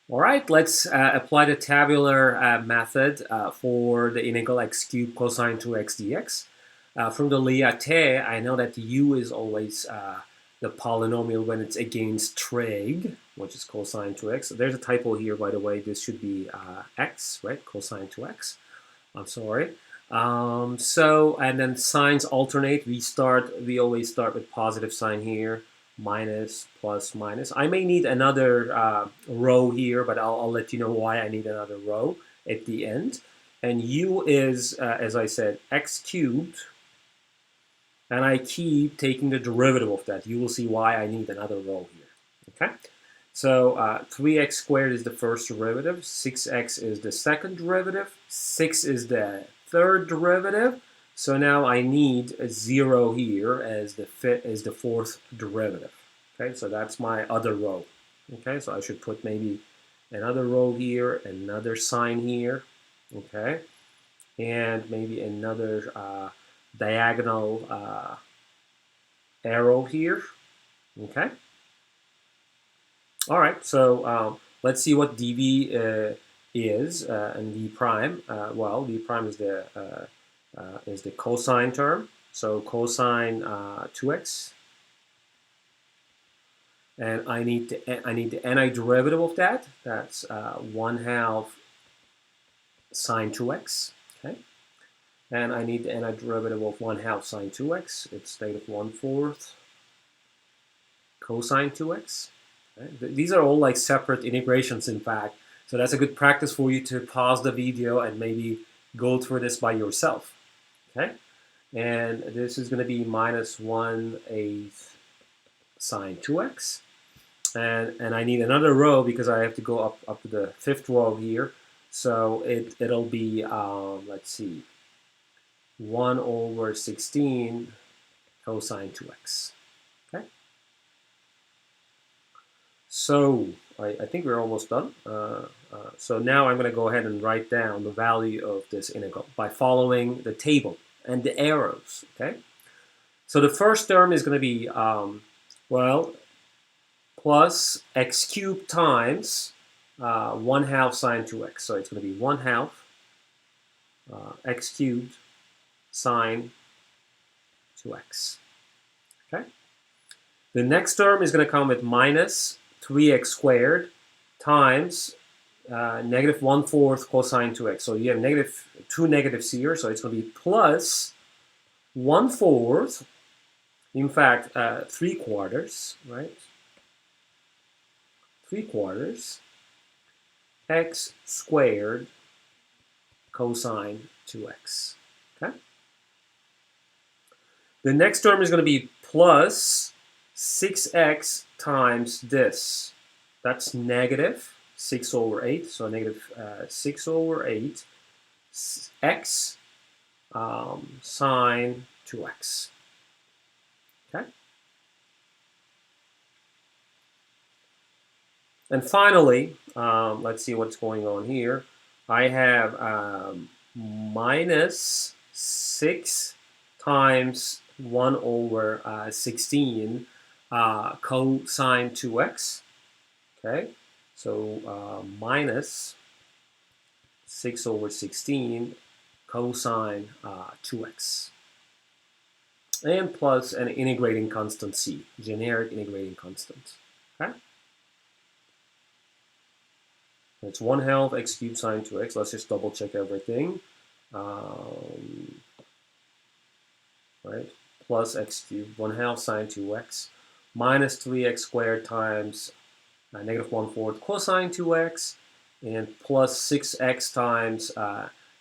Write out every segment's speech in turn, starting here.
All right, let's apply the tabular method for the integral x cubed cosine 2x dx. From the L.I.A.T.E, I know that u is always the polynomial when it's against trig, which is cosine 2x. So there's a typo here, by the way. This should be x, right? Cosine 2x. I'm sorry. And then signs alternate. We always start with positive sign here, minus, plus, minus. I may need another row here, but I'll let you know why I need another row at the end. And u is, as I said, x cubed, and I keep taking the derivative of that. You will see why I need another row here, okay? So 3x squared is the first derivative, 6x is the second derivative, 6 is the third derivative. So now I need a 0 here as the fourth derivative. Okay, so that's my other row. Okay, so I should put maybe another row here, another sign here. Okay, and maybe another diagonal arrow here. Okay. All right, so let's see what dv is and v prime. Well, v prime is the cosine term, so cosine 2x, and I need the antiderivative of that. That's 1/2 sine 2x. Okay, and I need the antiderivative of 1/2 sine 2x. It's -1/4 cosine 2x. Okay. These are all like separate integrations, in fact. So that's a good practice for you to pause the video and maybe go through this by yourself. Okay, and this is going to be -1/8 sine 2x, and I need another row because I have to go up to the fifth row here. So it'll be let's see, 1/16 cosine 2x. Okay. So I think we're almost done. So now I'm going to go ahead and write down the value of this integral by following the table and the arrows. Okay. So the first term is going to be well, plus x cubed times 1/2 sine 2x. So it's going to be 1/2 x cubed sine 2x. Okay. The next term is going to come with minus 3x squared times -1/4 cosine 2x. So you have two negatives here, so it's going to be plus 1/4, in fact 3/4, right? 3/4 x squared cosine 2x. Okay. The next term is going to be plus 6x times this. That's -6/8, so -6/8 x sine 2x. Okay. And finally, let's see what's going on here. I have minus 6 times 1/16 cosine 2x. Okay, so minus 6/16 cosine 2x, and plus an integrating constant c, generic integrating constant. Okay, it's 1/2 x cubed sine 2x. Let's just double check everything. Right, plus x cubed 1/2 sine 2x minus 3x squared times -1/4 cosine 2x, and plus 6x times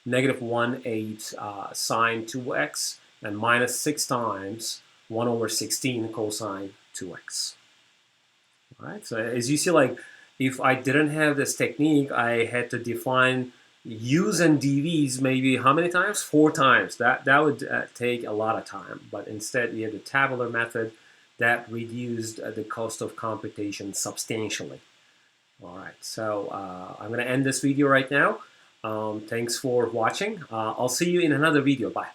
-1/8 sine 2x, and minus 6 times 1/16 cosine 2x. All right, so as you see, like, if I didn't have this technique, I had to define u's and dv's maybe how many times? 4 times. That would take a lot of time. But instead, we have the tabular method that reduced the cost of computation substantially. All right, so I'm going to end this video right now. Thanks for watching. I'll see you in another video. Bye.